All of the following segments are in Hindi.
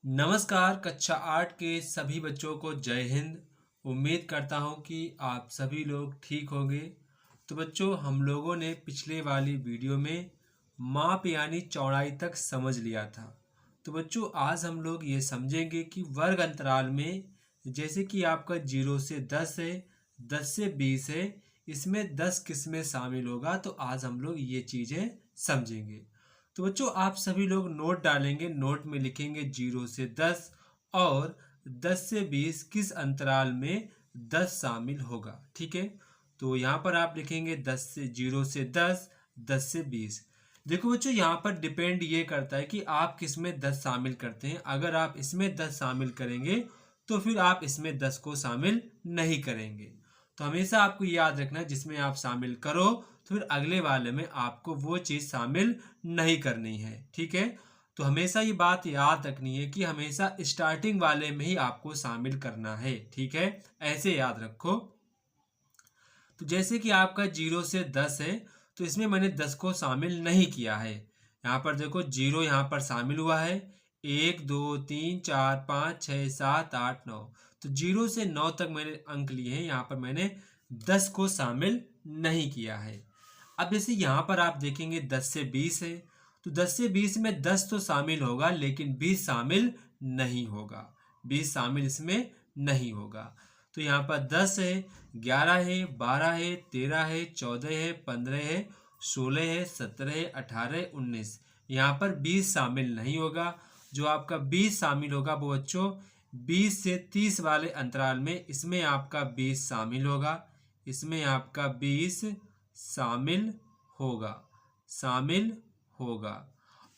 नमस्कार। कक्षा 8 के सभी बच्चों को जय हिंद। उम्मीद करता हूँ कि आप सभी लोग ठीक होंगे। तो बच्चों, हम लोगों ने पिछले वाली वीडियो में माप यानी चौड़ाई तक समझ लिया था। तो बच्चों, आज हम लोग ये समझेंगे कि वर्ग अंतराल में जैसे कि आपका 0 से 10 है, 10 से 20 है, इसमें 10 किसमें शामिल होगा। तो आज हम लोग ये चीज़ें समझेंगे। तो बच्चों, आप सभी लोग नोट डालेंगे। नोट में लिखेंगे 0 से 10 और 10 से 20 किस अंतराल में 10 शामिल होगा। ठीक है, तो यहाँ पर आप लिखेंगे 0 से 10, 10 से 20। देखो बच्चों, यहाँ पर डिपेंड ये करता है कि आप किस में 10 शामिल करते हैं। अगर आप इसमें 10 शामिल करेंगे तो फिर आप इसमें 10 को शामिल नहीं करेंगे। तो हमेशा आपको याद रखना है, जिसमें आप शामिल करो तो फिर अगले वाले में आपको वो चीज़ शामिल नहीं करनी है। ठीक है, तो हमेशा ये बात याद रखनी है कि हमेशा स्टार्टिंग वाले में ही आपको शामिल करना है। ठीक है, ऐसे याद रखो। तो जैसे कि आपका 0 से 10 है, तो इसमें मैंने 10 को शामिल नहीं किया है। यहाँ पर देखो 0 यहाँ पर शामिल हुआ है। 1 2 3 4 5 6 7 8 9, तो 0 से 9 तक मैंने अंक लिए हैं। यहाँ पर मैंने 10 को शामिल नहीं किया है। अब जैसे यहाँ पर आप देखेंगे 10 से 20 है, तो 10 से 20 में 10 तो शामिल होगा लेकिन 20 शामिल नहीं होगा। 20 शामिल इसमें नहीं होगा। तो यहाँ पर 10 है, 11 है, 12 है, 13 है, 14 है, 15 है, 16 है, 17 है, 18 है, 19। यहाँ पर 20 शामिल नहीं होगा। जो आपका 20 शामिल होगा वो बच्चों 20 से 30 वाले अंतराल में, इसमें आपका 20 शामिल होगा। इसमें आपका 20 शामिल होगा, शामिल होगा।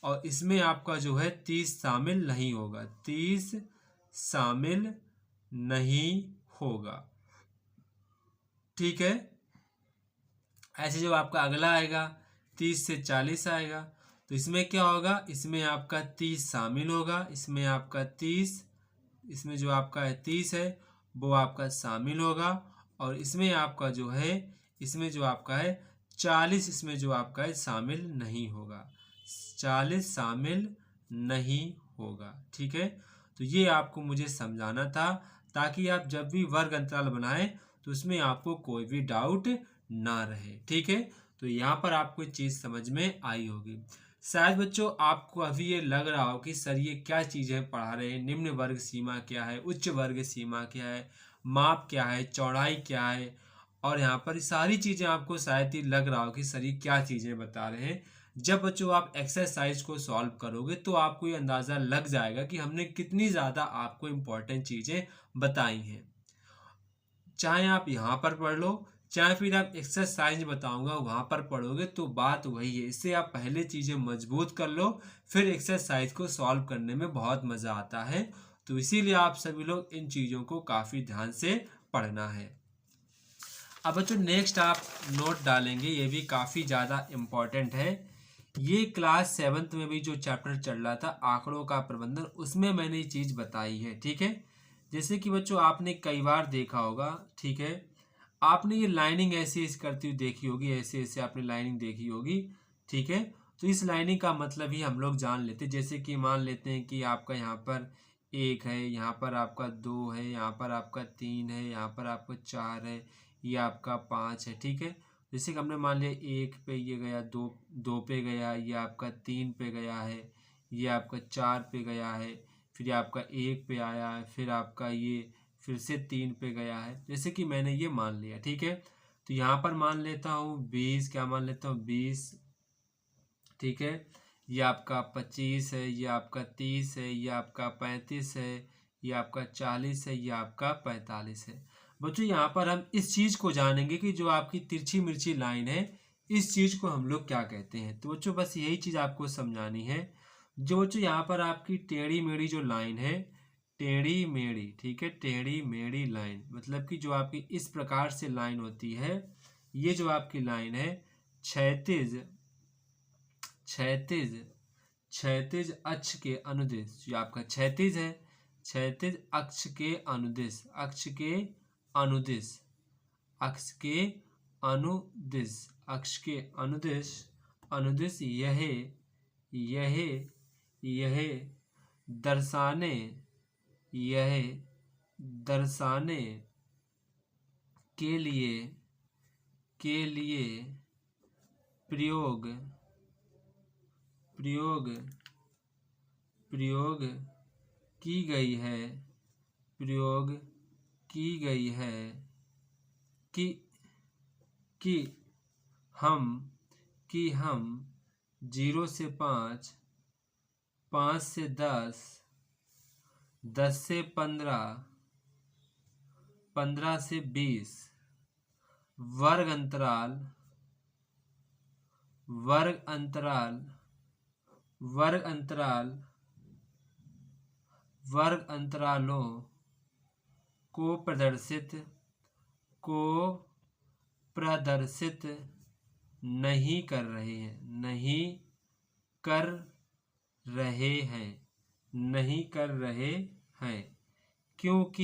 और इसमें आपका जो है 30 शामिल नहीं होगा, 30 शामिल नहीं होगा। ठीक है, ऐसे जो आपका अगला आएगा 30 से 40 आएगा, तो इसमें क्या होगा, इसमें आपका 30 शामिल होगा। इसमें आपका 30, इसमें जो आपका है 30 है वो आपका शामिल होगा। और इसमें आपका जो है, इसमें जो आपका है 40, इसमें जो आपका है शामिल नहीं होगा। 40 शामिल नहीं होगा। ठीक है, तो ये आपको मुझे समझाना था ताकि आप जब भी वर्ग अंतराल बनाएं तो उसमें आपको कोई भी डाउट ना रहे। ठीक है, तो यहाँ पर आपको चीज़ समझ में आई होगी। शायद बच्चों आपको अभी ये लग रहा हो कि सर ये क्या चीज़ें पढ़ा रहे हैं, निम्न वर्ग सीमा क्या है, उच्च वर्ग सीमा क्या है, माप क्या है, चौड़ाई क्या है, और यहाँ पर सारी चीज़ें आपको शायद ही लग रहा हो कि सर ये क्या चीज़ें बता रहे हैं। जब बच्चों आप एक्सरसाइज को सॉल्व करोगे तो आपको ये अंदाज़ा लग जाएगा कि हमने कितनी ज़्यादा आपको इम्पोर्टेंट चीज़ें बताई हैं। चाहे आप यहाँ पर पढ़ लो, चाहे फिर आप एक्सरसाइज बताऊंगा वहाँ पर पढ़ोगे, तो बात वही है। इससे आप पहले चीज़ें मजबूत कर लो, फिर एक्सरसाइज को सॉल्व करने में बहुत मज़ा आता है। तो इसीलिए आप सभी लोग इन चीज़ों को काफ़ी ध्यान से पढ़ना है। अब बच्चों नेक्स्ट आप नोट डालेंगे, ये भी काफ़ी ज़्यादा इम्पॉर्टेंट है। ये क्लास 7th में भी जो चैप्टर चल रहा था आंकड़ों का प्रबंधन, उसमें मैंने ये चीज़ बताई है। ठीक है, जैसे कि बच्चों आपने कई बार देखा होगा। ठीक है, आपने ये लाइनिंग ऐसे ऐसे करती हुई देखी होगी, ऐसे ऐसे आपने लाइनिंग देखी होगी। ठीक है, तो इस लाइनिंग का मतलब ही हम लोग जान लेते हैं। जैसे कि मान लेते हैं कि आपका यहाँ पर 1 है, यहाँ पर आपका 2 है, यहाँ पर आपका 3 है, यहाँ पर आपका 4 है, ये आपका 5 है। ठीक है, जैसे कि हमने मान लिया 1 पे ये गया, 2 पे गया, ये आपका 3 पे गया है, ये आपका 4 पे गया है, फिर आपका 1 पे आया है, फिर आपका ये फिर से 3 पे गया है। जैसे कि मैंने ये मान लिया। ठीक है, तो यहाँ पर मान लेता हूँ 20, क्या मान लेता हूँ 20। ठीक है, ये आपका 25 है, ये आपका 30 है, ये आपका 35 है, ये आपका 40 है, ये आपका 45 है। बच्चों यहाँ पर हम इस चीज़ को जानेंगे कि जो आपकी तिरछी मिर्ची लाइन है, इस चीज़ को हम लोग क्या कहते हैं। तो बच्चों बस यही चीज़ आपको समझानी है। जो बच्चों यहाँ पर आपकी टेढ़ी मेढ़ी जो लाइन है, टेढ़ी मेढ़ी, ठीक है, टेढ़ी मेढ़ी लाइन मतलब कि जो आपकी इस प्रकार से लाइन होती है, ये जो आपकी लाइन है क्षैतिज क्षैतिज क्षैतिज अक्ष के अनुदिश, जो आपका क्षैतिज है, क्षैतिज अक्ष के अनुदिश, अक्ष के अनुदिश, अक्ष के अनुदिश, अक्ष के अनुदिश, अनुदिश यह यह यह दर्शाने, यह दर्शाने के लिए प्रयोग की गई है, प्रयोग की गई है कि हम 0 से 5, 5 से 10, 10 से 15, 15 से 20 वर्ग अंतरालों को प्रदर्शित नहीं कर रहे हैं क्योंकि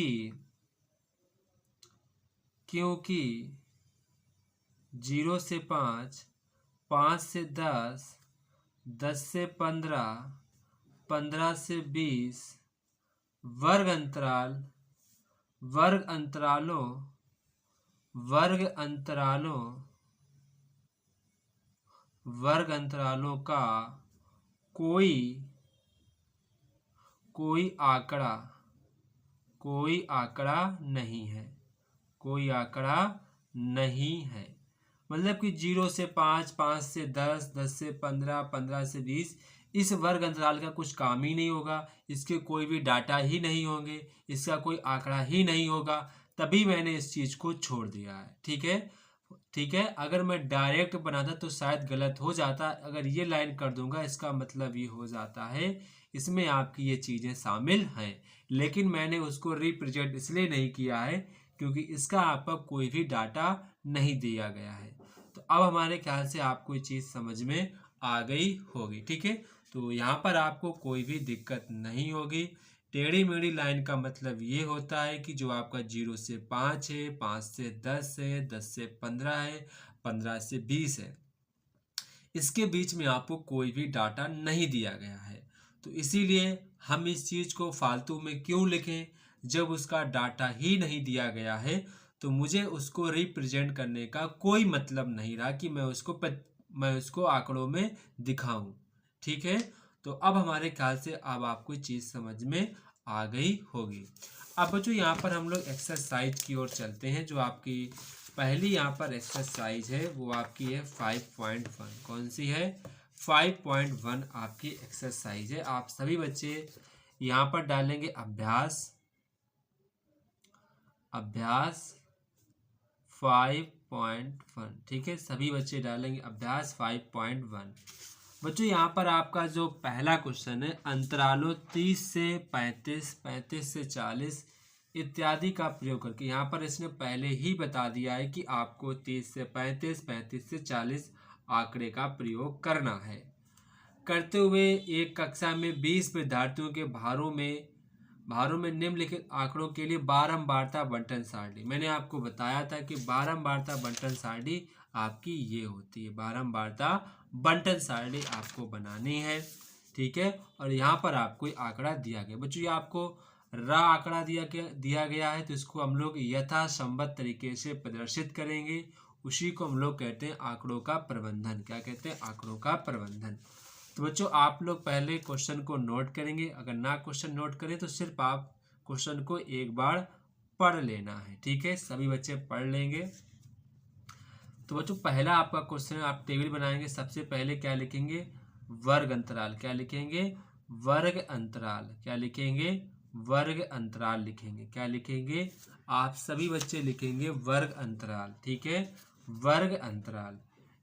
0 से 5, 5 से 10, 10 से 15, 15 से 20 वर्ग अंतरालों का कोई आंकड़ा नहीं है। मतलब कि 0 से 5, 5 से 10, 10 से 15, 15 से 20 इस वर्ग अंतराल का कुछ काम ही नहीं होगा, इसके कोई भी डाटा ही नहीं होंगे, इसका कोई आंकड़ा ही नहीं होगा, तभी मैंने इस चीज़ को छोड़ दिया है। ठीक है। अगर मैं डायरेक्ट बनाता तो शायद गलत हो जाता। अगर ये लाइन कर दूंगा इसका मतलब ये हो जाता है इसमें आपकी ये चीज़ें शामिल हैं, लेकिन मैंने उसको रिप्रेजेंट इसलिए नहीं किया है क्योंकि इसका आपका कोई भी डाटा नहीं दिया गया है। तो अब हमारे ख्याल से आपको ये चीज़ समझ में आ गई होगी। ठीक है, तो यहाँ पर आपको कोई भी दिक्कत नहीं होगी। टेढ़ी मेढ़ी लाइन का मतलब ये होता है कि जो आपका 0 से 5 है, 5 से 10 है, 10 से 15 है, 15 से 20 है, इसके बीच में आपको कोई भी डाटा नहीं दिया गया है। तो इसीलिए हम इस चीज़ को फालतू में क्यों लिखें जब उसका डाटा ही नहीं दिया गया है। तो मुझे उसको रिप्रेजेंट करने का कोई मतलब नहीं रहा कि मैं उसको आंकड़ों में दिखाऊं। ठीक है, तो अब हमारे ख्याल से अब आपको चीज़ समझ में आ गई होगी। अब बच्चों यहाँ पर हम लोग एक्सरसाइज की ओर चलते हैं। जो आपकी पहली यहाँ पर एक्सरसाइज है वो आपकी है 5.1। कौन सी है? 5.1 आपकी एक्सरसाइज है। आप सभी बच्चे यहाँ पर डालेंगे अभ्यास 5.1। ठीक है, सभी बच्चे डालेंगे अभ्यास 5.1। बच्चों यहाँ पर आपका जो पहला क्वेश्चन है अंतरालों 30 से 35, 35 से 40 इत्यादि का प्रयोग करके, यहाँ पर इसने पहले ही बता दिया है कि आपको 30 से 35, 35 से 40 आंकड़े का प्रयोग करना है। करते हुए एक कक्षा में 20 विद्यार्थियों के भारों में निम्नलिखित आंकड़ों के लिए बारंबारता बंटन सारणी। मैंने आपको बताया था कि बारंबारता बंटन सारणी आपकी ये होती है। बारंबारता बंटन सारणी आपको बनानी है। ठीक है, और यहाँ पर आपको आंकड़ा दिया गया। बच्चों ये आपको आंकड़ा दिया गया है, तो इसको हम लोग यथासंभव तरीके से प्रदर्शित करेंगे। उसी को हम लोग कहते हैं आंकड़ों का प्रबंधन। क्या कहते हैं? आंकड़ों का प्रबंधन। तो बच्चों आप लोग पहले क्वेश्चन को नोट करेंगे। अगर ना क्वेश्चन नोट करें तो सिर्फ आप क्वेश्चन को एक बार पढ़ लेना है। ठीक है, सभी बच्चे पढ़ लेंगे। तो बच्चों पहला आपका क्वेश्चन, आप टेबल बनाएंगे। सबसे पहले क्या लिखेंगे? वर्ग अंतराल। क्या लिखेंगे? वर्ग अंतराल। क्या लिखेंगे? वर्ग अंतराल लिखेंगे। क्या लिखेंगे? आप सभी बच्चे लिखेंगे वर्ग अंतराल। ठीक है, वर्ग अंतराल।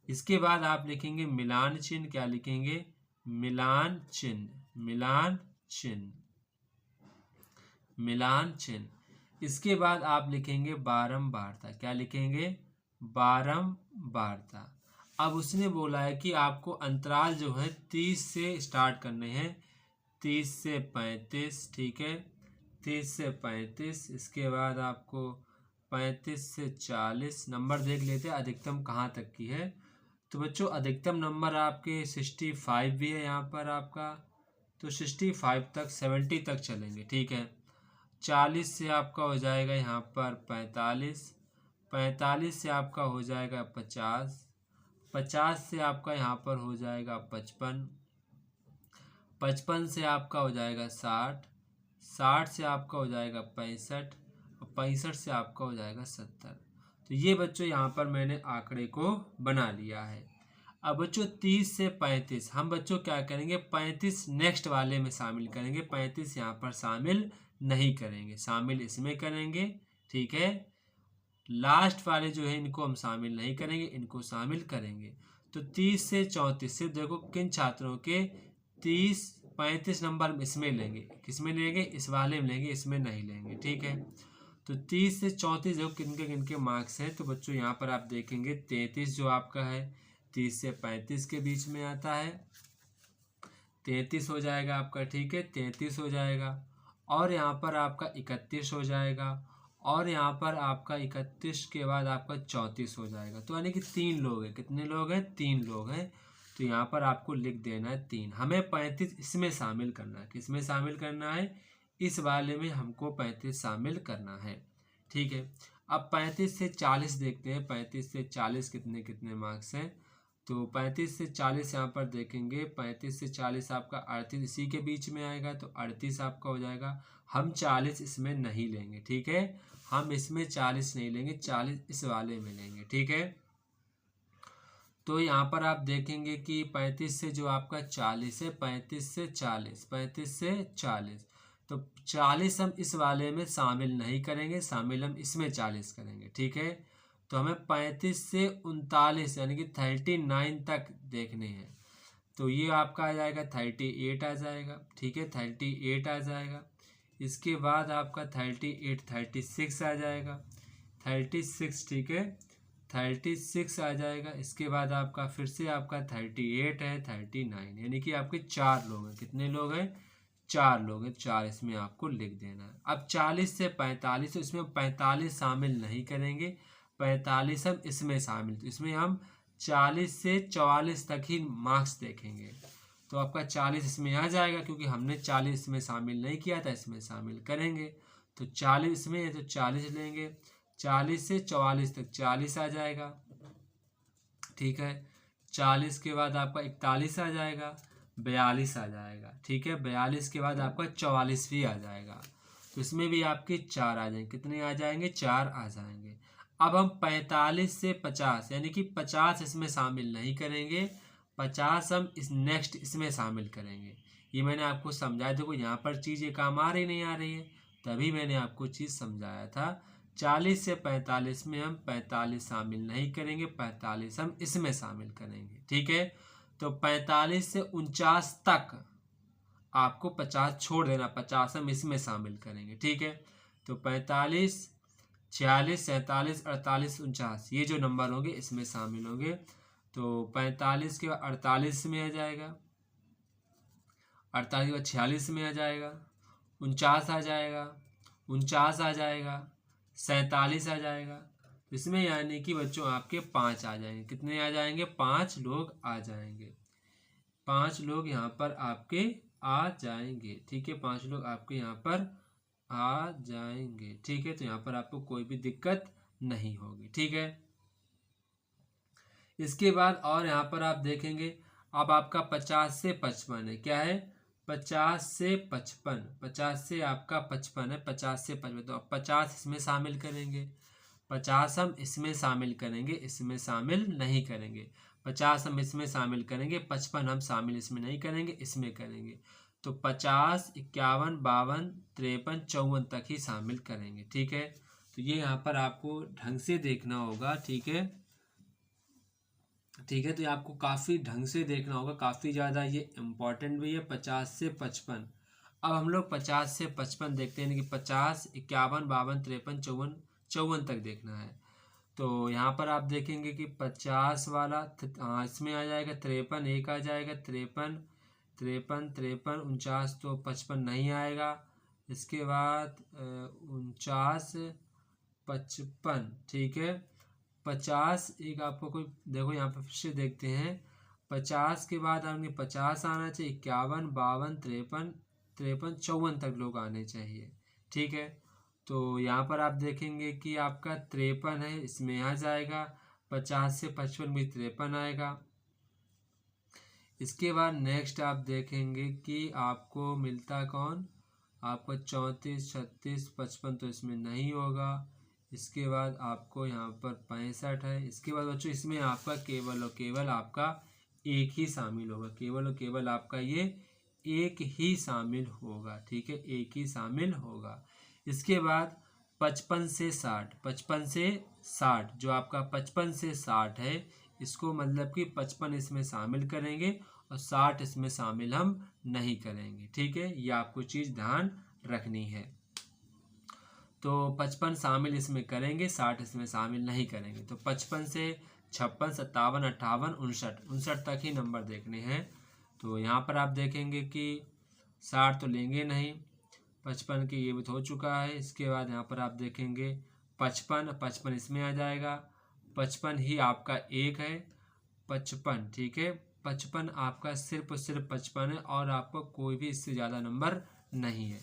इसके बाद आप लिखेंगे मिलान चिन्ह। क्या लिखेंगे? मिलान चिन्ह। मिलान चिन्ह। मिलान चिन्ह। इसके बाद आप लिखेंगे बारंबारता। क्या लिखेंगे? बारंबारता। अब उसने बोला है कि आपको अंतराल जो है 30 से स्टार्ट करने हैं, 30 से 35। ठीक है, 30 से 35। इसके बाद आपको 35 से 40 नंबर देख लेते हैं अधिकतम कहाँ तक की है। तो बच्चों अधिकतम नंबर आपके 65 भी है यहाँ पर आपका, तो 65 तक 70 तक चलेंगे, ठीक है। 40 से आपका हो जाएगा यहाँ पर 45, 45 से आपका हो जाएगा 50, 50 से आपका यहाँ पर हो जाएगा 55, 55 से आपका हो जाएगा 60, 60 से आपका हो जाएगा 65 और 65 से आपका हो जाएगा 70। तो ये बच्चों यहाँ पर मैंने आंकड़े को बना लिया है। अब बच्चों 30 से 35 हम बच्चों क्या करेंगे, 35 नेक्स्ट वाले में शामिल करेंगे, 35 यहाँ पर शामिल नहीं करेंगे, शामिल इसमें करेंगे, ठीक है। लास्ट वाले जो है इनको हम शामिल नहीं करेंगे, इनको शामिल करेंगे। तो 30 से 34 सिर्फ देखो किन छात्रों के 30 35 नंबर इसमें लेंगे, किसमें लेंगे, इस वाले में लेंगे, इसमें नहीं लेंगे, ठीक है। तो 30 से 34 देखो किन के मार्क्स हैं। तो बच्चों यहाँ पर आप देखेंगे 33 जो आपका है 30 से 35 के बीच में आता है, 33 हो जाएगा आपका, ठीक है, 33 हो जाएगा। और यहाँ पर आपका 31 हो जाएगा, और यहाँ पर आपका 31 के बाद आपका 34 हो जाएगा। तो यानी कि 3 लोग हैं, कितने लोग हैं, 3 लोग हैं। तो यहाँ पर आपको लिख देना है 3। हमें 35 इसमें शामिल करना है, किसमें शामिल करना है, इस वाले में हमको 35 शामिल करना है, ठीक है। अब 35 से 40 देखते हैं, 35 से 40 कितने कितने मार्क्स हैं। तो 35 से 40 यहाँ पर देखेंगे, 35 से 40 आपका 38 इसी के बीच में आएगा, तो 38 आपका हो जाएगा। हम 40 इसमें नहीं लेंगे, ठीक है, हम इसमें 40 नहीं लेंगे, 40 इस वाले में लेंगे, ठीक है। तो यहाँ पर आप देखेंगे कि 35 से जो आपका 40 है, 35 से 40, 35 से 40, तो 40 हम इस वाले में शामिल नहीं करेंगे, शामिल हम इसमें 40 करेंगे, ठीक है। तो हमें 35 से 39 यानी कि 39 तक देखने हैं। तो ये आपका आ जाएगा 38 आ जाएगा, ठीक है, 38 आ जाएगा। इसके बाद आपका 38 36 आ जाएगा, 36, ठीक है, 36 आ जाएगा। इसके बाद आपका फिर से आपका 38 है, 39, यानी कि आपके 4 लोग हैं, कितने लोग हैं, 4 लोग हैं, 4 इसमें आपको लिख देना है। अब 40 से 45, तो इसमें 45 शामिल नहीं करेंगे, 45 हम इसमें शामिल, तो इसमें हम 40 से 44 तक ही मार्क्स देखेंगे। तो आपका 40 इसमें आ जाएगा, क्योंकि हमने 40 इसमें शामिल नहीं किया था, इसमें शामिल करेंगे। तो 40 इसमें है तो 40 लेंगे, 40 से 44 तक 40 आ जाएगा, ठीक है। 40 के बाद आपका 41 आ जाएगा, 42 आ जाएगा, ठीक है, 42 के बाद आपका 44 भी आ जाएगा। तो इसमें भी आपके 4 आ जाएंगे, कितने आ जाएंगे, 4 आ जाएंगे। अब हम 45 से 50 यानी कि 50 इसमें शामिल नहीं करेंगे, 50 हम इस नेक्स्ट इसमें शामिल करेंगे। ये मैंने आपको समझाया, देखो यहाँ पर चीज़ ये काम आ रही नहीं आ रही है, तभी मैंने आपको चीज़ समझाया था। 40 से 45 में हम 45 शामिल नहीं करेंगे, 45 हम इसमें शामिल करेंगे, ठीक है। तो 45 से 49 तक आपको 50 छोड़ देना, 50 हम इसमें शामिल करेंगे, ठीक है। तो 45, 46, 47, 48, 49 ये जो नंबर होंगे इसमें शामिल होंगे। तो 45 के बाद 48 में आ जाएगा, 48 के बाद 46 में आ जाएगा, 49 आ जाएगा, 49 आ जाएगा, 47 आ जाएगा। तो इसमें यानी कि बच्चों आपके 5 आ जाएंगे, कितने आ जाएंगे, 5 लोग आ जाएंगे, 5 लोग यहाँ पर आपके आ जाएंगे, ठीक है, 5 लोग आपके यहाँ पर आ जाएंगे, ठीक है। तो यहाँ पर आपको कोई भी दिक्कत नहीं होगी, ठीक है। इसके बाद और यहाँ पर आप देखेंगे अब आपका 50 से 55 है, क्या है, 50 से 55, 50 से आपका 55 है, 50 से 55, तो अब 50 इसमें शामिल करेंगे, 50 हम इसमें शामिल करेंगे, इसमें शामिल नहीं करेंगे, 50 हम इसमें शामिल करेंगे, 55 हम शामिल इसमें नहीं करेंगे, इसमें करेंगे। तो 50, 51, 52, 53, 54 तक ही शामिल करेंगे, ठीक है। तो ये यहाँ पर आपको ढंग से देखना होगा, ठीक है, ठीक है। तो ये आपको काफ़ी ढंग से देखना होगा, काफ़ी ज़्यादा ये इम्पॉर्टेंट भी है। 50 से 55, अब हम लोग 50 से 55 देखते हैं कि 50, 51, 52, 53, 54, 54 तक देखना है। तो यहाँ पर आप देखेंगे कि 50 वाला इसमें आ जाएगा 53, एक आ जाएगा 53, 53, 53, 49, तो 55 नहीं आएगा। इसके बाद 49, 55, ठीक है, 50 एक आपको कोई देखो यहाँ पर फिर से देखते हैं, 50 के बाद हमने 50 आना चाहिए, 51, 52, 53, 54 तक लोग आने चाहिए। ठीक है, तो यहाँ पर आप देखेंगे कि आपका 53 है, इसमें आ जाएगा। 50 से 55 भी 53 आएगा। इसके बाद नेक्स्ट आप देखेंगे कि आपको मिलता कौन, आपको 34, 36, 55 तो इसमें नहीं होगा। इसके बाद आपको यहाँ पर 65 है। इसके बाद बच्चों इसमें आपका केवल और केवल आपका एक ही शामिल होगा, केवल और केवल आपका ये एक ही शामिल होगा। ठीक है, एक ही शामिल होगा। इसके बाद 55 से 60, 55 से 60 जो आपका 55 से 60 है, इसको मतलब कि 55 इसमें शामिल करेंगे और 60 इसमें शामिल हम नहीं करेंगे। ठीक है, ये आपको चीज़ ध्यान रखनी है। तो 55 शामिल इसमें करेंगे, 60 इसमें शामिल नहीं करेंगे। तो 55 से 56, 57, 58, 59 तक ही नंबर देखने हैं। तो यहाँ पर आप देखेंगे कि 60 तो लेंगे नहीं, 55 के ये भी हो चुका है। इसके बाद यहाँ पर आप देखेंगे 55 इसमें आ जाएगा। 55 ही आपका एक है, 55। ठीक है, 55 आपका सिर्फ और सिर्फ 55 है और आपको कोई भी इससे ज़्यादा नंबर नहीं है।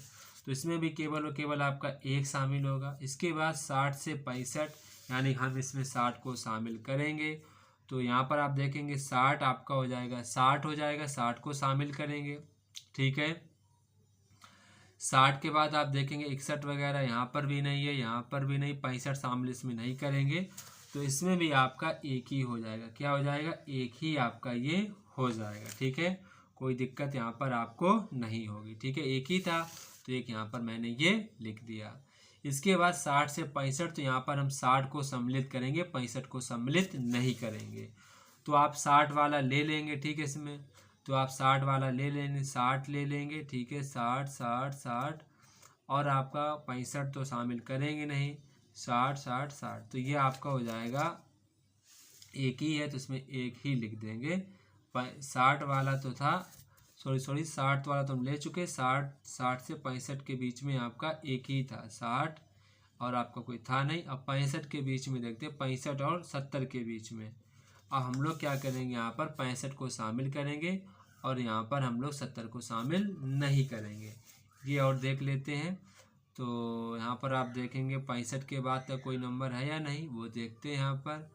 तो इसमें भी केवल और केवल आपका एक शामिल होगा। इसके बाद 60 से 65, यानी हम इसमें 60 को शामिल करेंगे। तो यहाँ पर आप देखेंगे 60 आपका हो जाएगा, 60 हो जाएगा, 60 को शामिल करेंगे। ठीक है, 60 के बाद आप देखेंगे 61 वगैरह यहाँ पर भी नहीं है, यहाँ पर भी नहीं, 65 शामिल इसमें नहीं करेंगे। तो इसमें भी आपका एक ही हो जाएगा। क्या हो जाएगा, एक ही आपका ये हो जाएगा। ठीक है, कोई दिक्कत यहाँ पर आपको नहीं होगी। ठीक है, एक ही था तो एक यहाँ पर मैंने ये लिख दिया। इसके बाद 60 से 65, तो यहाँ पर हम 60 को सम्मिलित करेंगे, 65 को सम्मिलित नहीं करेंगे। तो आप 60 वाला ले लेंगे। ठीक है, इसमें तो आप 60 वाला ले लेंगे, 60 ले लेंगे। ठीक है, 60, 60, 60 और आपका 65 तो शामिल करेंगे नहीं, 60, 60, 60। तो ये आपका हो जाएगा, एक ही है तो इसमें एक ही लिख देंगे। 60 वाला तो था, सॉरी 60 वाला तो हम ले चुके। 60 से 65 के बीच में आपका एक ही था, 60 और आपका कोई था नहीं। अब 65 के बीच में देखते हैं, 65 और 70 के बीच में। अब हम लोग क्या करेंगे, यहाँ पर 65 को शामिल करेंगे और यहाँ पर हम लोग 70 को शामिल नहीं करेंगे। ये और देख लेते हैं। तो यहाँ पर आप देखेंगे 65 के बाद तक कोई नंबर है या नहीं, वो देखते हैं। यहाँ पर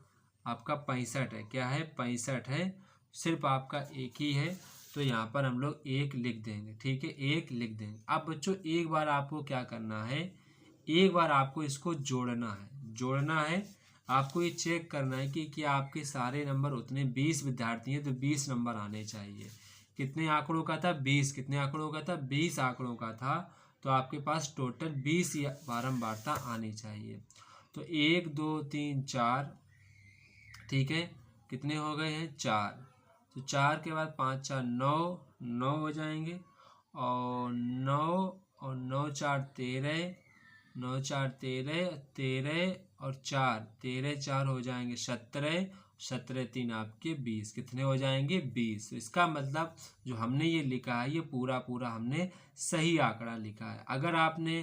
आपका 65 है, क्या है, 65 है, सिर्फ आपका एक ही है। तो यहाँ पर हम लोग एक लिख देंगे। ठीक है, एक लिख देंगे। अब बच्चों एक बार आपको क्या करना है, एक बार आपको इसको जोड़ना है। आपको ये चेक करना है कि क्या आपके सारे नंबर उतने 20 विद्यार्थी हैं तो 20 नंबर आने चाहिए। कितने आंकड़ों का था, 20। कितने आंकड़ों का था, 20 आंकड़ों का था। तो आपके पास टोटल 20 बारंबारता आनी चाहिए। तो 1, 2, 3, 4। ठीक है, कितने हो गए हैं, 4। तो 4 के बाद 5, 4, 9 हो जाएंगे और 9 4 13, 9 4 13, 13 और 4, 13 4 हो जाएंगे 17, 17 3 आपके 20। कितने हो जाएंगे, 20। तो इसका मतलब जो हमने ये लिखा है ये पूरा हमने सही आंकड़ा लिखा है। अगर आपने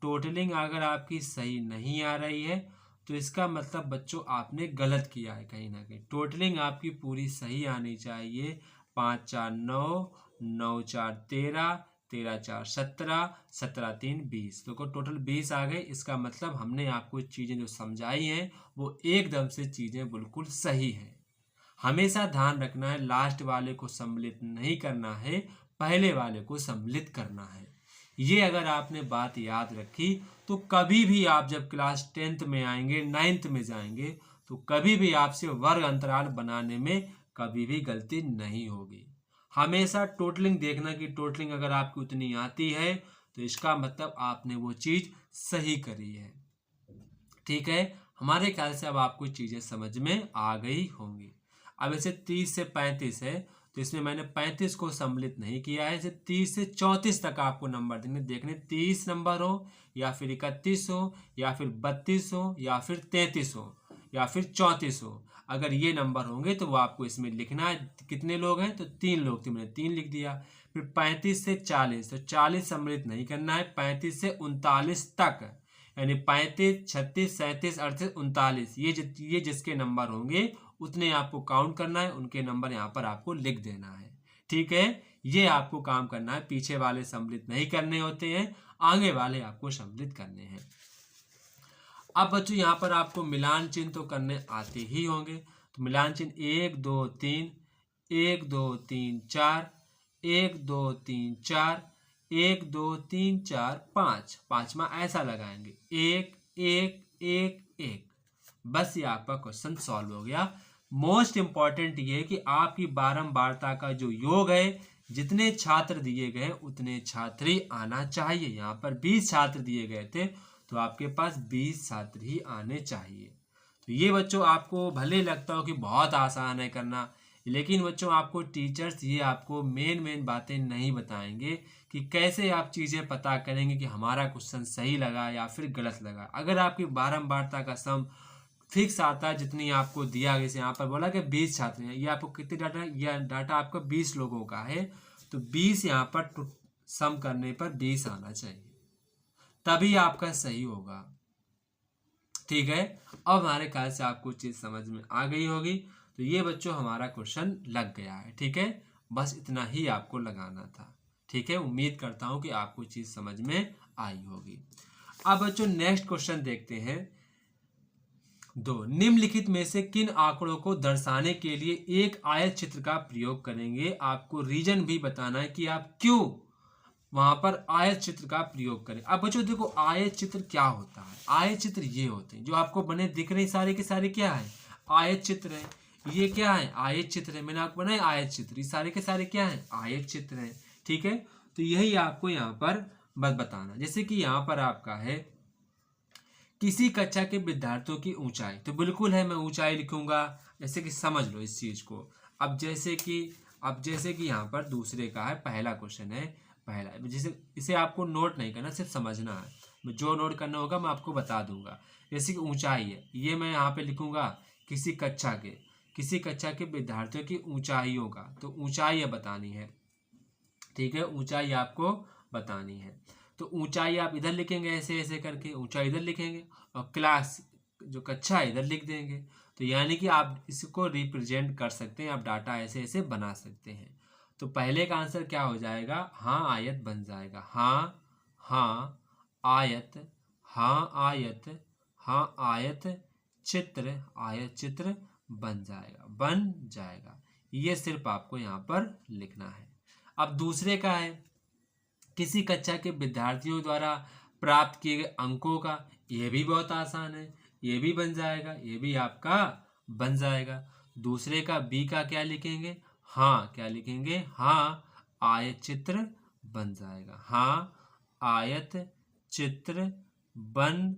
टोटलिंग अगर आपकी सही नहीं आ रही है तो इसका मतलब बच्चों आपने गलत किया है कहीं ना कहीं। टोटलिंग आपकी पूरी सही आनी चाहिए। 5 4 9, 9 4 13, 13 4 17, 17 3 20। तो टोटल 20 आ गए। इसका मतलब हमने आपको चीज़ें जो समझाई हैं वो एकदम से चीज़ें बिल्कुल सही हैं। हमेशा ध्यान रखना है, लास्ट वाले को सम्मिलित नहीं करना है, पहले वाले को सम्मिलित करना है। ये अगर आपने बात याद रखी तो कभी भी आप जब क्लास 10th में आएंगे, 9th में जाएंगे, तो कभी भी आपसे वर्ग अंतराल बनाने में कभी भी गलती नहीं होगी। हमेशा टोटलिंग देखना कि टोटलिंग अगर आपकी उतनी आती है तो इसका मतलब आपने वो चीज़ सही करी है। ठीक है, हमारे ख्याल से अब आपको चीज़ें समझ में आ गई होंगी। अब ऐसे 30 से 35 है तो इसमें मैंने 35 को सम्मिलित नहीं किया है। इसे 30 से 34 तक आपको नंबर देंगे, देखने 30 नंबर हो या फिर 31 हो या फिर 32 हो या फिर 33 हो या फिर 34 हो। अगर ये नंबर होंगे तो वो आपको इसमें लिखना है। कितने लोग हैं, तो 3 लोग थे, मैंने 3 लिख दिया। फिर 35 से 40, तो 40 सम्मिलित नहीं करना है। 35 से 39 तक, यानी 35, 36, 37, 38, 39, ये जिसके नंबर होंगे उतने आपको काउंट करना है, उनके नंबर यहाँ पर आपको लिख देना है। ठीक है, ये आपको काम करना है। पीछे वाले सम्मिलित नहीं करने होते हैं, आगे वाले आपको सम्मिलित करने हैं। अब बच्चों यहाँ पर आपको मिलान चिन्ह तो करने आते ही होंगे। तो मिलान चिन्ह 1 2 3, 1 2 3 4, 1 2 3 4, 1 2 3 4 5, पांचवा ऐसा लगाएंगे 1 1 1 1। बस ये आपका क्वेश्चन सॉल्व हो गया। मोस्ट इंपॉर्टेंट ये कि आपकी बारंबारता का जो योग है, जितने छात्र दिए गए उतने छात्र ही आना चाहिए। यहाँ पर 20 छात्र दिए गए थे, तो आपके पास 20 छात्र ही आने चाहिए। तो ये बच्चों आपको भले लगता हो कि बहुत आसान है करना, लेकिन बच्चों आपको टीचर्स ये आपको मेन बातें नहीं बताएंगे कि कैसे आप चीज़ें पता करेंगे कि हमारा क्वेश्चन सही लगा या फिर गलत लगा। अगर आपकी बारंबारता का सम फिक्स आता है, जितनी आपको दिया गया, यहाँ पर बोला कि 20 छात्र हैं, ये आपको कितने डाटा है, यह डाटा आपका 20 लोगों का है, तो 20 यहाँ पर सम करने पर 20 आना चाहिए, तभी आपका सही होगा। ठीक है, अब हमारे ख्याल से आपको चीज़ समझ में आ गई होगी। तो ये बच्चों हमारा क्वेश्चन लग गया है। ठीक है, बस इतना ही आपको लगाना था। ठीक है, उम्मीद करता हूँ कि आपको चीज़ समझ में आई होगी। अब बच्चों नेक्स्ट क्वेश्चन देखते हैं। दो, निम्नलिखित में से किन आंकड़ों को दर्शाने के लिए एक आयत चित्र का प्रयोग करेंगे? आपको रीजन भी बताना है कि आप क्यों वहां पर आयत चित्र का प्रयोग करें। अब बच्चों देखो, आयत चित्र क्या होता है? आयत चित्र ये होते हैं जो आपको बने दिख रहे सारे के सारे क्या है? आयत चित्र है। ये क्या है? आयत चित्र है। मैंने आपको बनाया आयत चित्र, ये सारे के सारे क्या है? आयत चित्र है। ठीक है, तो यही आपको यहाँ पर बस बताना। जैसे कि यहाँ पर आपका है किसी कक्षा के विद्यार्थियों की ऊंचाई, तो बिल्कुल है मैं ऊंचाई लिखूंगा, जैसे कि समझ लो इस चीज को। अब जैसे कि यहाँ पर दूसरे का है, पहला क्वेश्चन है, पहला, जैसे इसे आपको नोट नहीं करना, सिर्फ समझना है। जो नोट करना होगा मैं आपको बता दूंगा। जैसे कि ऊंचाई है, ये मैं यहाँ पे लिखूंगा किसी कक्षा के विद्यार्थियों की ऊंचाइयों का, तो ऊंचाई बतानी है। ठीक है, ऊंचाई आपको बतानी है। तो ऊंचाई आप इधर लिखेंगे, ऐसे ऐसे करके ऊंचाई इधर लिखेंगे, और क्लास जो कक्षा है इधर लिख देंगे। तो यानी कि आप इसको रिप्रेजेंट कर सकते हैं, आप डाटा ऐसे ऐसे बना सकते हैं। तो पहले का आंसर क्या हो जाएगा? हाँ आयत बन जाएगा। हाँ हाँ आयत, हाँ आयत, हाँ आयत चित्र बन जाएगा। ये सिर्फ आपको यहाँ पर लिखना है। अब दूसरे का है किसी कक्षा के विद्यार्थियों द्वारा प्राप्त किए गए अंकों का, यह भी बहुत आसान है, ये भी बन जाएगा, ये भी आपका बन जाएगा। दूसरे का बी का क्या लिखेंगे? हाँ क्या लिखेंगे? हाँ आयत चित्र बन जाएगा। हाँ आयत चित्र बन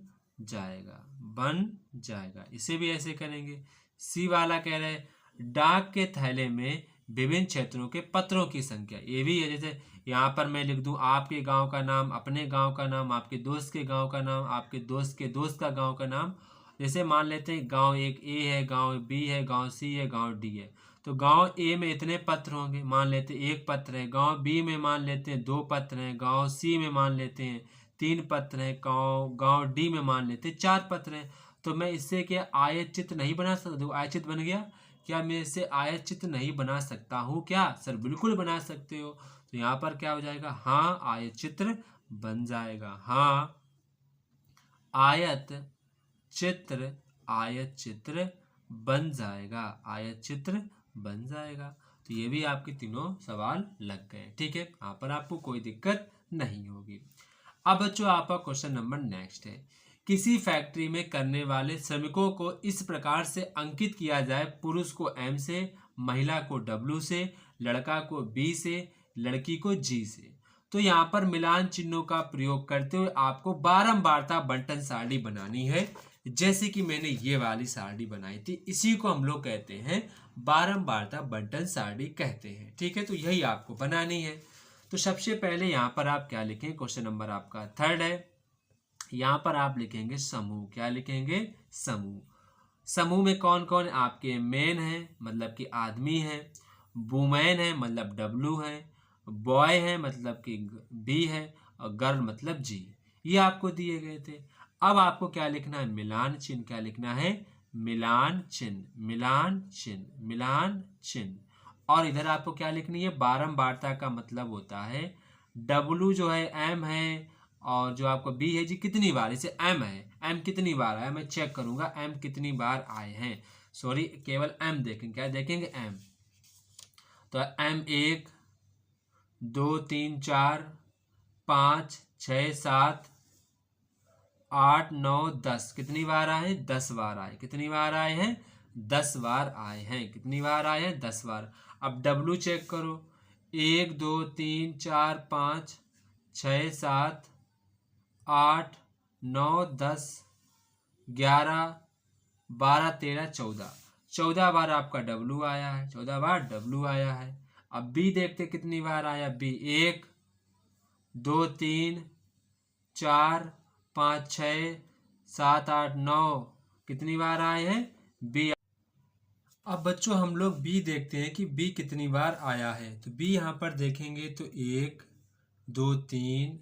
जाएगा। इसे भी ऐसे करेंगे। सी वाला कह रहे हैं डाक के थैले में विभिन्न क्षेत्रों के पत्रों की संख्या, ये भी है। जैसे यहाँ पर मैं लिख दूं आपके गांव का नाम, अपने गांव का नाम, आपके दोस्त के गांव का नाम, आपके दोस्त के दोस्त का गांव का नाम। जैसे मान लेते हैं गांव एक ए है, गांव बी है, गांव सी है, गांव डी है। तो गांव ए में इतने पत्र होंगे, मान लेते हैं 1 पत्र है। गांव बी में मान लेते हैं 2 पत्र हैं। गांव सी में मान लेते हैं 3 पत्र हैं। गांव डी में मान लेते हैं 4 पत्र हैं। तो मैं इससे क्या आयत चित्र नहीं बना सकता? देखो आयत चित्र बन गया। क्या मैं इससे आयत चित्र नहीं बना सकता हूँ क्या? सर बिल्कुल बना सकते हो। तो यहाँ पर क्या हो जाएगा? हाँ आयत चित्र बन जाएगा। हाँ आयत चित्र बन जाएगा। तो ये भी आपके तीनों सवाल लग गए। ठीक है, यहाँ पर आपको कोई दिक्कत नहीं होगी। अब बच्चों आपका क्वेश्चन नंबर नेक्स्ट है। किसी फैक्ट्री में करने वाले श्रमिकों को इस प्रकार से अंकित किया जाए, पुरुष को M से, महिला को W से, लड़का को B से, लड़की को G से। तो यहाँ पर मिलान चिन्हों का प्रयोग करते हुए आपको बारंबारता बंटन सारणी बनानी है। जैसे कि मैंने ये वाली सारणी बनाई थी, इसी को हम लोग कहते हैं बारंबारता बंटन सारणी कहते हैं। ठीक है, तो यही आपको बनानी है। तो सबसे पहले यहाँ पर आप क्या लिखें? क्वेश्चन नंबर आपका 3 है। यहाँ पर आप लिखेंगे समूह। क्या लिखेंगे? समूह। समूह में कौन कौन आपके मेन है, मतलब कि आदमी है, वुमेन है मतलब W है, बॉय है मतलब कि B है, और गर्ल मतलब G। ये आपको दिए गए थे। अब आपको क्या लिखना है? मिलान चिन्ह। क्या लिखना है? मिलान चिन्ह, मिलान चिन्ह, मिलान चिन्ह। और इधर आपको क्या लिखनी है, बारंबारता का मतलब होता है W जो है M है, और जो आपको B है जी कितनी बार, इसे M है, M कितनी बार आया मैं चेक करूंगा M कितनी बार आए हैं। सॉरी केवल M देखेंगे, क्या देखेंगे M। तो M 1 2 3 4 5 6 7 8 9 10 कितनी बार आए हैं, 10 बार आए। कितनी बार आए हैं, 10 बार आए हैं। कितनी बार आए हैं, 10 बार। अब W चेक करो, 1 2 3 4 5 6 7 8 9 10 11 12 13 14, 14 बार आपका W आया है, 14 बार W आया है। अब B देखते कितनी बार आया, B 1 2 3 4 5 6 7 8 9 कितनी बार आए हैं, B। अब बच्चों हम लोग B देखते हैं कि B कितनी बार आया है। तो B यहाँ पर देखेंगे तो 1 2 3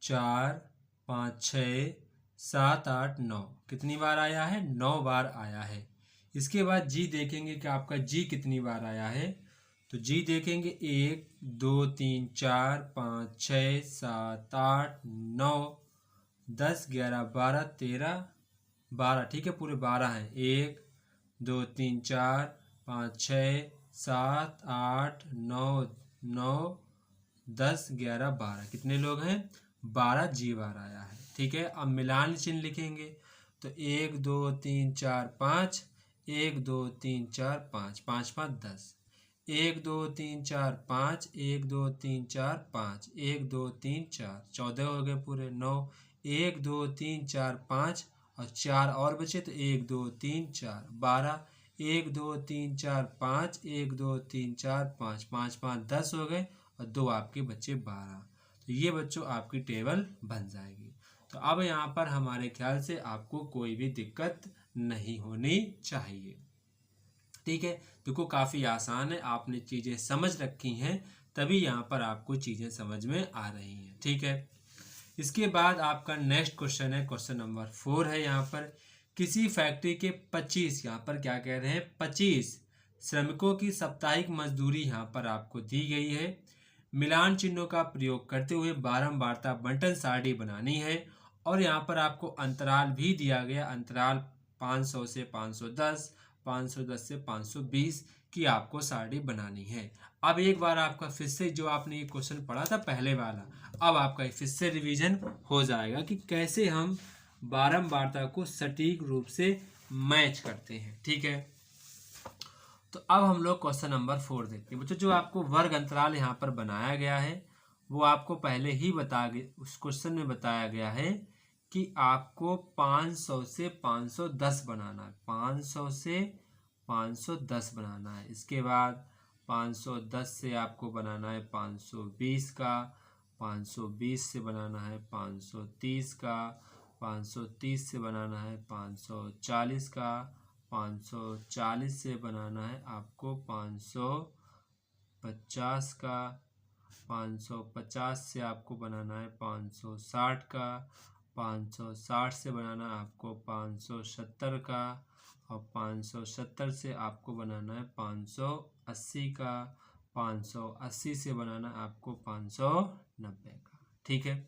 4 5 6 7 8 9 कितनी बार आया है, 9 बार आया है। इसके बाद G देखेंगे कि आपका G कितनी बार आया है। तो G देखेंगे 1 2 3 4 5 6 7 8 9 10 11 12 13 12, ठीक है पूरे 12 हैं। 1 2 3 4 5 6 7 8 9 9 10 11 12 कितने लोग हैं, 12 G बार आया है। ठीक है, अब मिलान चिन्ह लिखेंगे तो 1 2 3 4 5 1 2 3 4 5 5 5 10 1 2 3 4 5 1 2 3 4 5 1 2 3 4 14 हो गए पूरे। 9 1 2 3 4 5 और 4 और बचे तो 1 2 3 4 12 1 2 3 4 5 1 2 3 4 5 5 5 10 हो गए और 2 आपके बच्चे 12। तो ये बच्चों आपकी टेबल बन जाएगी। तो अब यहाँ पर हमारे ख्याल से आपको कोई भी दिक्कत नहीं होनी चाहिए। ठीक है, देखो काफ़ी आसान है, आपने चीज़ें समझ रखी हैं तभी यहाँ पर आपको चीज़ें समझ में आ रही हैं। ठीक है, इसके बाद आपका नेक्स्ट क्वेश्चन है, क्वेश्चन नंबर 4 है यहाँ पर। किसी फैक्ट्री के 25, यहाँ पर क्या कह रहे हैं, 25 श्रमिकों की साप्ताहिक मजदूरी यहाँ पर आपको दी गई है। मिलान चिन्हों का प्रयोग करते हुए बारंबारता बंटन सारणी बनानी है और यहाँ पर आपको अंतराल भी दिया गया, अंतराल 500 से 510, 510 से 520 की आपको सारणी बनानी है। अब एक बार आपका फिर से जो आपने ये क्वेश्चन पढ़ा था पहले वाला, अब आपका फिर से रिवीजन हो जाएगा कि कैसे हम बारंबारता को सटीक रूप से मैच करते हैं। ठीक है, तो अब हम लोग क्वेश्चन नंबर 4 देखते हैं। बच्चों जो आपको वर्ग अंतराल यहाँ पर बनाया गया है वो आपको पहले ही उस क्वेश्चन में बताया गया है कि आपको 500 से 510 बनाना है, 500 से 510 बनाना है। इसके बाद 510 से आपको बनाना है 520 का, 520 से बनाना है 530 का, 530 से बनाना है 540 का, 540 से बनाना है आपको 550 का, 550 से आपको बनाना है 560 का, 560 से बनाना है आपको 570 का, और 570 से आपको बनाना है 580 का, 580 से बनाना है आपको 590 का। ठीक है,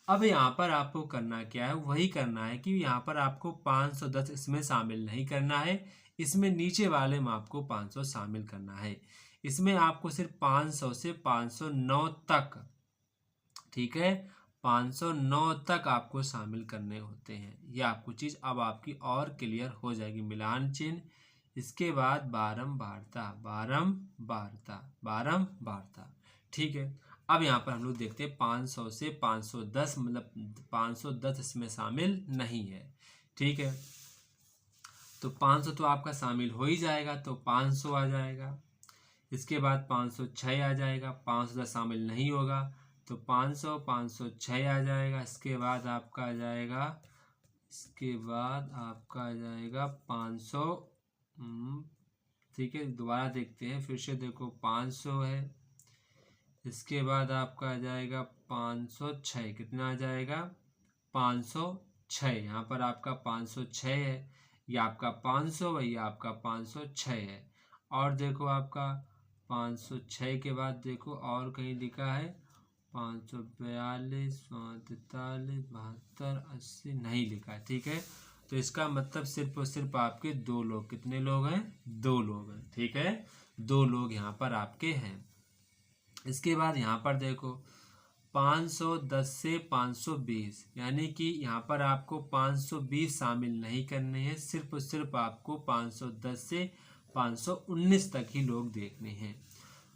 अब यहाँ पर आपको करना क्या है, वही करना है कि यहाँ पर आपको 510 इसमें शामिल नहीं करना है, इसमें नीचे वाले में आपको 500 शामिल करना है। इसमें आपको सिर्फ 500 से 509 तक, ठीक है, 509 तक आपको शामिल करने होते हैं। यह आपको चीज़ अब आपकी और क्लियर हो जाएगी। मिलान चिन्ह, इसके बाद बारंबारता, बारंबारता, बारंबारता। ठीक है, अब यहाँ पर हम लोग देखते हैं 500 से 510, मतलब 510 इसमें शामिल नहीं है। ठीक है, तो 500 तो आपका शामिल हो ही जाएगा, तो 500 आ जाएगा। इसके बाद 506 आ जाएगा, 510 शामिल नहीं होगा तो 500 506 आ जाएगा। इसके बाद आपका आ जाएगा, इसके बाद आपका आ जाएगा 500, ठीक है दोबारा देखते हैं, फिर से देखो 500 है। इसके बाद आपका आ जाएगा 506, कितना आ जाएगा 506, यहाँ पर आपका 506 है। ये आपका 500 और ये आपका 506 है। और देखो आपका 506 के बाद देखो और कहीं लिखा है 542, 543, 72, 80 नहीं लिखा है। ठीक है, तो इसका मतलब सिर्फ और सिर्फ आपके दो लोग, कितने लोग हैं? दो लोग हैं। ठीक है, दो लोग यहाँ पर आपके हैं। इसके बाद यहाँ पर देखो 510 से 520, यानी कि यहाँ पर आपको 520 शामिल नहीं करने हैं, सिर्फ और सिर्फ आपको 510 से 519 तक ही लोग देखने हैं।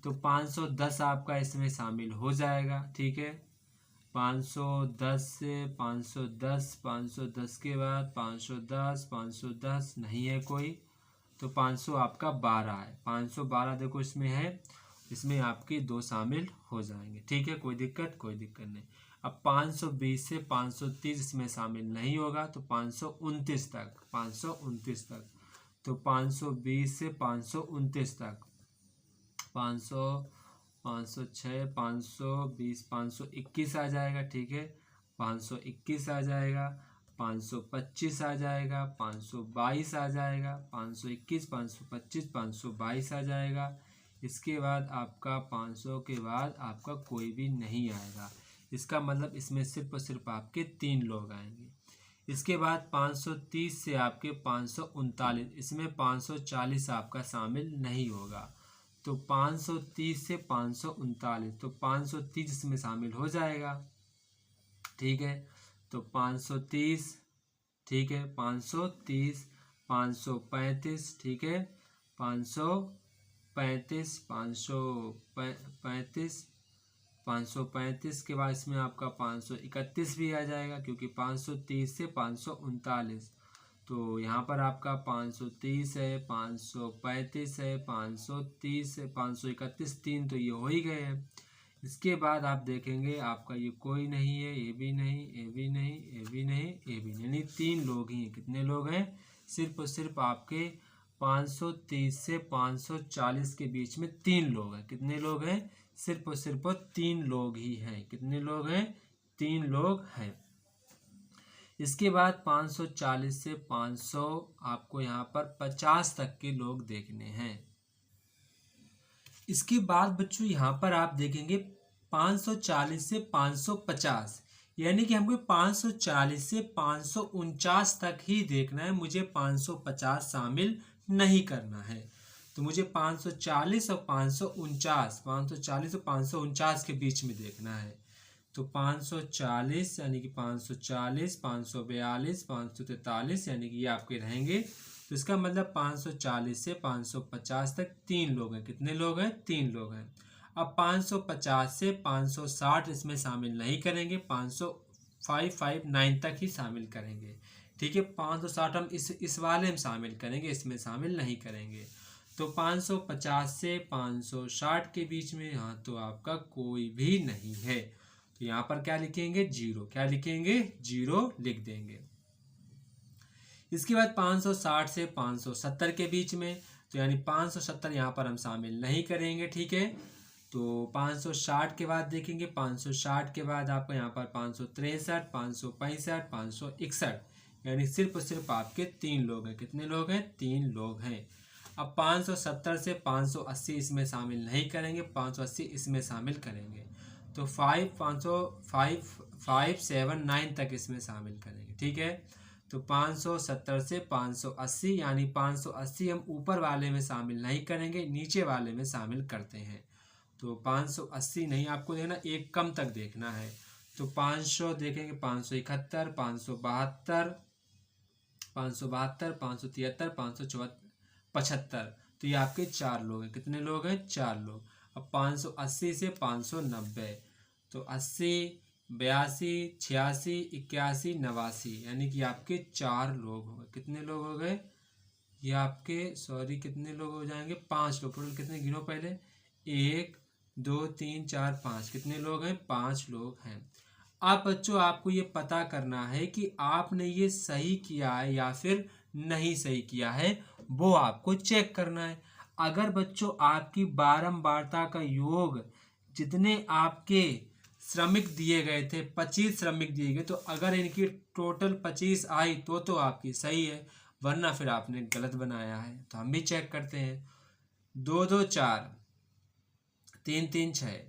तो 510 आपका इसमें शामिल हो जाएगा। ठीक है, 510 से 510, 510 के बाद 510, 510 नहीं है कोई, तो 500 आपका 12 है। 512 देखो इसमें है, इसमें आपके दो शामिल हो जाएंगे। ठीक है, कोई दिक्कत नहीं। अब 520 से 530 इसमें शामिल नहीं होगा, तो 529 तक, 529 तक, तो 520 से 529 तक, 500, 506, 520, 521 आ जाएगा। ठीक है, 521 आ जाएगा, 525 आ जाएगा, 522 आ जाएगा, 521, 525, 522 आ जाएगा। इसके बाद आपका 500 के बाद आपका कोई भी नहीं आएगा। इसका मतलब इसमें सिर्फ और सिर्फ आपके 3 लोग आएंगे। इसके बाद 530 से आपके 539, इसमें 540 आपका शामिल नहीं होगा, तो 530 से 539, तो 530 इसमें शामिल हो जाएगा। ठीक है, तो 530, ठीक है, 530, 535, ठीक है, 535, 535, 535 के बाद इसमें आपका 531 भी आ जाएगा, क्योंकि 530 से 539, तो यहाँ पर आपका 530 है, 535 है, 530 है, 531, 3 तो ये हो ही गए हैं। इसके बाद आप देखेंगे आपका ये कोई नहीं है, ये भी नहीं, ये भी नहीं, ये भी नहीं, ये भी नहीं, यानी 3 लोग ही हैं। कितने लोग हैं? सिर्फ और सिर्फ आपके 530 से 540 के बीच में 3 लोग हैं। कितने लोग हैं? सिर्फ और सिर्फ 3 लोग ही हैं। कितने लोग हैं? 3 लोग हैं। इसके बाद 540 से 500 आपको यहाँ पर 50 तक के लोग देखने हैं। इसके बाद बच्चों यहाँ पर आप देखेंगे 540 से 550, यानी कि हमको 540 से 549 तक ही देखना है, मुझे 550 शामिल नहीं करना है। तो मुझे 540 और 549, 540 और 549 के बीच में देखना है। तो 540 यानी कि 540, 542, 543 यानी कि ये आपके रहेंगे। तो इसका मतलब 540 से 550 तक 3 लोग हैं। कितने लोग हैं? 3 लोग हैं। अब 550 से 560 इसमें शामिल नहीं करेंगे, 559 तक ही शामिल करेंगे। ठीक है, 560 हम इस वाले में शामिल करेंगे, इसमें शामिल नहीं करेंगे। तो 550 से 560 के बीच में यहाँ तो आपका कोई भी नहीं है, तो यहाँ पर क्या लिखेंगे? 0। क्या लिखेंगे? 0 लिख देंगे। इसके बाद 560 से 570 के बीच में, तो यानी 570 यहाँ पर हम शामिल नहीं करेंगे। ठीक है, तो 560 के बाद देखेंगे, 560 के बाद आपको यहाँ पर 563, 565, 561, यानी सिर्फ और सिर्फ आपके 3 लोग हैं। कितने लोग हैं? 3 लोग हैं। अब 570 से 580 इसमें शामिल नहीं करेंगे, 580 इसमें शामिल करेंगे। तो 579 तक इसमें शामिल करेंगे। ठीक है, तो 570 से 580, यानी 580 हम ऊपर वाले में शामिल नहीं करेंगे, नीचे वाले में शामिल करते हैं। तो 580 नहीं आपको देखना, एक कम तक देखना है। तो 500 देखेंगे, 571, 572, 573, 575, तो ये आपके 4 लोग हैं। कितने लोग हैं? 4 लोग। अब 580 से 590, तो 80, 82, 86, 81, 89, यानी कि आपके 4 लोग हो गए। कितने लोग हो गए? ये आपके कितने लोग हो जाएंगे? 5 लोग। टोटल कितने गिनो पहले? 1, 2, 3, 4, 5। कितने लोग हैं? 5 लोग हैं। अब बच्चों आपको ये पता करना है कि आपने ये सही किया है या फिर नहीं सही किया है, वो आपको चेक करना है। अगर बच्चों आपकी बारंबारता का योग, जितने आपके श्रमिक दिए गए थे 25 श्रमिक दिए गए, तो अगर इनकी टोटल 25 आई तो आपकी सही है। वरना फिर आपने गलत बनाया है। तो हम भी चेक करते हैं। 2 2 4, 3 3 6,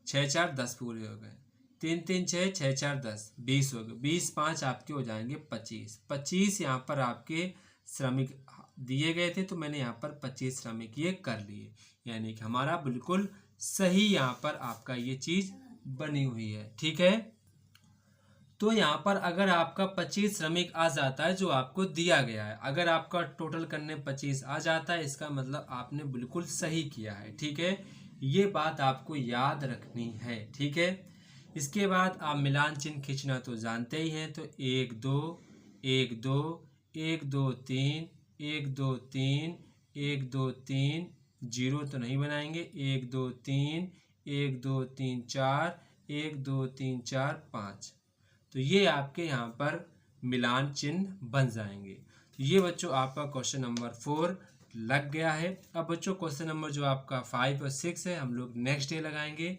6 4 10 पूरे हो गए। 3 3 6, 6 4 10, 20 हो गए। 20 5 आपके हो जाएंगे 25। 25 यहाँ पर आपके श्रमिक दिए गए थे, तो मैंने यहाँ पर 25 श्रमिक ये कर लिए, यानी कि हमारा बिल्कुल सही यहाँ पर आपका ये चीज बनी हुई है। ठीक है, तो यहाँ पर अगर आपका 25 श्रमिक आ जाता है जो आपको दिया गया है, अगर आपका टोटल करने 25 आ जाता है, इसका मतलब आपने बिल्कुल सही किया है। ठीक है, ये बात आपको याद रखनी है। ठीक है, इसके बाद आप मिलान चिन्ह खींचना तो जानते ही हैं। तो 1 2 1 2 1 2 3 1 2 3 1 2 3, जीरो तो नहीं बनाएंगे। 1 2 3 1 2 3 4 1 2 3 4 5, तो ये आपके यहाँ पर मिलान चिन्ह बन जाएंगे। तो ये बच्चों आपका क्वेश्चन नंबर 4 लग गया है। अब बच्चों क्वेश्चन नंबर जो आपका 5 और 6 है हम लोग नेक्स्ट डे लगाएंगे।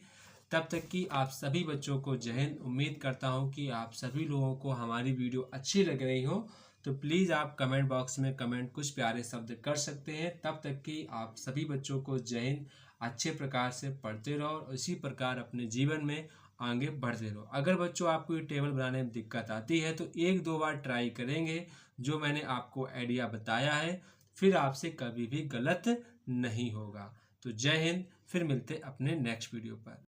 तब तक कि आप सभी बच्चों को जय हिंद। उम्मीद करता हूँ कि आप सभी लोगों को हमारी वीडियो अच्छी लग रही हो, तो प्लीज़ आप कमेंट बॉक्स में कमेंट कुछ प्यारे शब्द कर सकते हैं। तब तक कि आप सभी बच्चों को जय हिंद। अच्छे प्रकार से पढ़ते रहो और इसी प्रकार अपने जीवन में आगे बढ़ते रहो। अगर बच्चों आपको ये टेबल बनाने में दिक्कत आती है तो 1 2 बार ट्राई करेंगे जो मैंने आपको आइडिया बताया है, फिर आपसे कभी भी गलत नहीं होगा। तो जय हिंद, फिर मिलते अपने नेक्स्ट वीडियो पर।